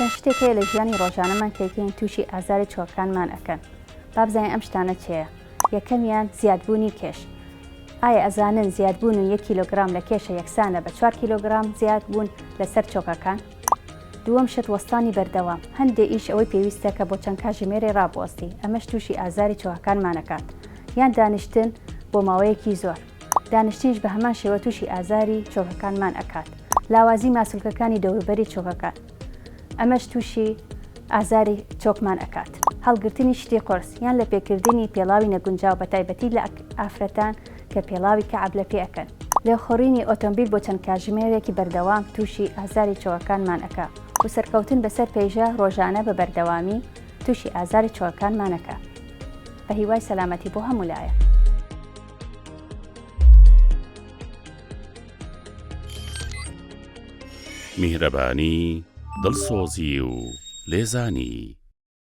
چەند شتێک هەیە لە ژیانی ڕۆژانەمان کەیکەین تووشی ئازاری چۆکەکانمان ئەکەن. با بزانین ئەم شتانە چێیە؟ یەکەمیان زیادبوونی کێش. ئایا ئەزانن زیادبوون 1 کیلۆگرام لە کێشە یەکسانە بە 4 کیلۆگرام زیاد بوون لەسەر چۆکەکان؟ دووەم شت وەستانی بەردەوام. هەندێک ئیش ئەوەی پێویستە کە بۆ چەند کاتژمێرێ ڕابوەستی، ئەمەش تووشی ئازاری چۆکەکانمانەکات. یان دانیشتن بۆ ماوەیەکی زۆر. دانیشتنیش بە هەمان شێوە تووشی ئازاری چۆکەکانمان ئەکات. لاوازی ماسوولکەکانی دەوروبەری چۆکەکان، ئەمەش تووشی ئازاری چۆکمان ئەکات. هەڵگرتنی شتی قرس یان لە پێکردنی پێڵاوی نەگونجاو بە تایبەتی لە ئافرەتان کە پێڵاوی کەعب لە پێ ئەکەن. لێخۆڕینی ئۆتۆمبیل بۆ چەند کاتژمێرێکی بەردەوام تووشی ئازاری چۆکەکانمان ئەکا و سەرکەوتن بەسەر پێیژە ڕۆژانە بە بەردەوامی تووشی ئازاری چۆکەکانمانەکە. بە هیوای سەلامەتی بۆ هەموو لایە. میهرەبانی، دڵسۆزی و لێزانی.